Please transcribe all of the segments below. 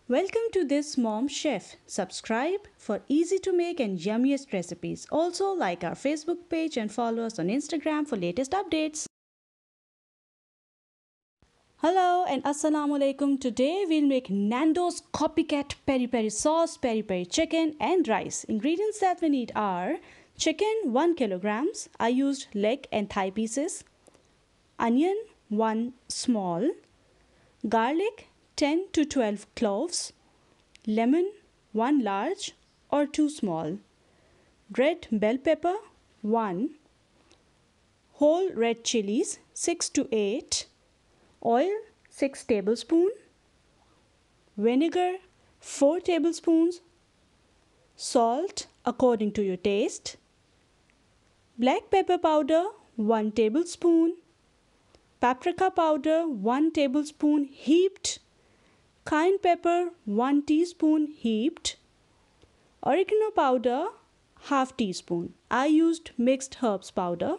Welcome to This Mom Chef. Subscribe for easy to make and yummiest recipes. Also like our Facebook page and follow us on Instagram for latest updates. Hello and Assalamu alaikum. Today we'll make Nandos copycat peri peri sauce, peri peri chicken and rice. Ingredients that we need are chicken 1 kilograms. I used leg and thigh pieces. Onion 1 small. Garlic 10 to 12 cloves. Lemon 1 large or 2 small. Red bell pepper 1. Whole red chillies 6 to 8. Oil 6 tablespoons. Vinegar 4 tablespoons. Salt according to your taste. Black pepper powder 1 tablespoon. Paprika powder 1 tablespoon heaped. Cayenne pepper 1 teaspoon heaped. Oregano powder half teaspoon. I used mixed herbs powder.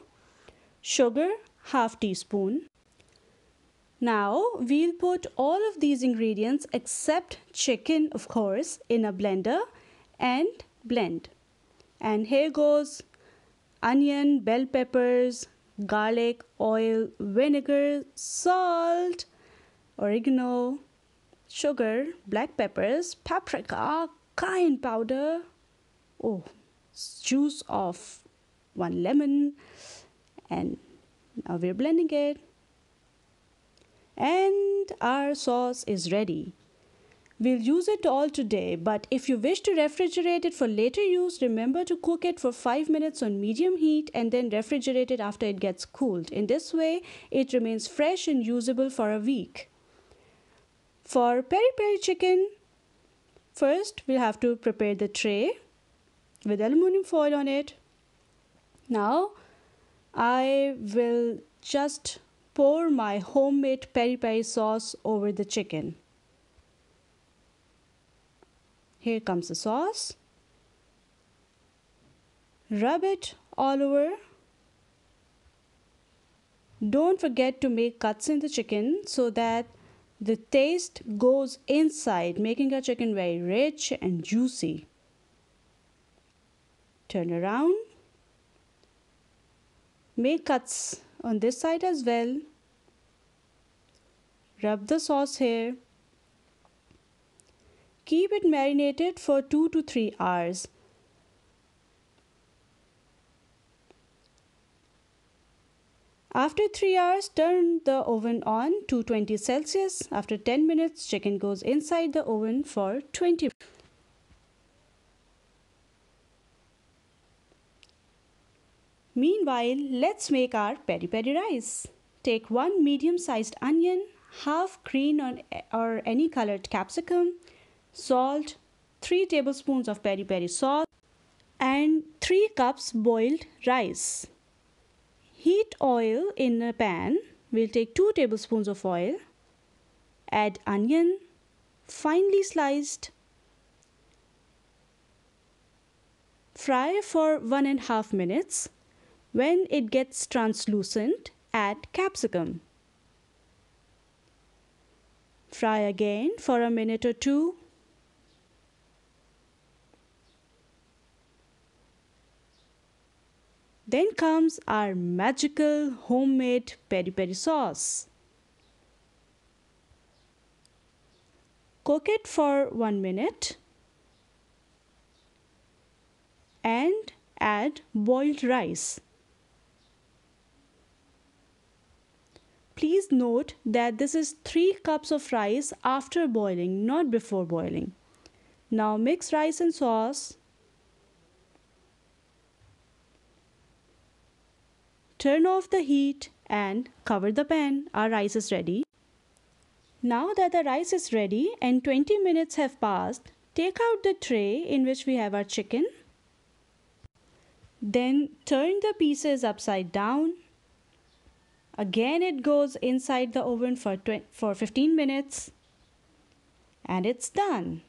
Sugar half teaspoon. Now we'll put all of these ingredients except chicken, of course, in a blender and blend. And here goes onion, bell peppers, garlic, oil, vinegar, salt, oregano, sugar, black peppers, paprika, cayenne powder, juice of 1 lemon, and now we're blending it. And our sauce is ready. We'll use it all today, but if you wish to refrigerate it for later use, remember to cook it for 5 minutes on medium heat and then refrigerate it after it gets cooled. In this way, it remains fresh and usable for a week. For peri peri chicken, first we'll have to prepare the tray with aluminum foil on it. Now, I will just pour my homemade peri peri sauce over the chicken. Here comes the sauce. Rub it all over. Don't forget to make cuts in the chicken so that the taste goes inside, making our chicken very rich and juicy. Turn around. Make cuts on this side as well. Rub the sauce here. Keep it marinated for 2 to 3 hours. After 3 hours, turn the oven on to 220 Celsius. After 10 minutes, chicken goes inside the oven for 20 minutes. Meanwhile, let's make our peri peri rice. Take 1 medium-sized onion, half green or any colored capsicum, salt, 3 tablespoons of peri peri sauce, and 3 cups boiled rice. Heat oil in a pan. We'll take 2 tablespoons of oil. Add onion, finely sliced. Fry for 1.5 minutes. When it gets translucent, add capsicum. Fry again for a minute or 2. Then comes our magical homemade peri peri sauce. Cook it for 1 minute and add boiled rice. Please note that this is 3 cups of rice after boiling, not before boiling. Now mix rice and sauce. Turn off the heat and cover the pan. Our rice is ready. Now that the rice is ready and 20 minutes have passed, take out the tray in which we have our chicken. Then turn the pieces upside down. Again it goes inside the oven for 15 minutes and it's done.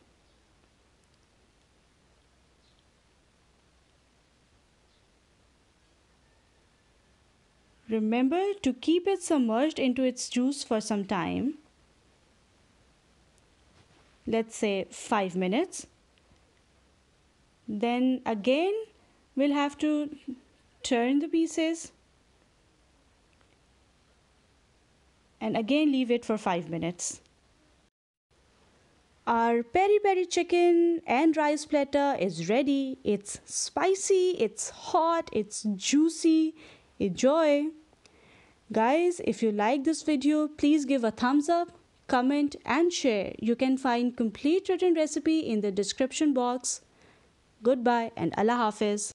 Remember to keep it submerged into its juice for some time. let's say 5 minutes. Then again we'll have to turn the pieces and again leave it for 5 minutes. Our peri peri chicken and rice platter is ready. It's spicy, it's hot, it's juicy. Enjoy! Guys, if you like this video, please give a thumbs up, comment and share. You can find complete written recipe in the description box. Goodbye and Allah Hafiz.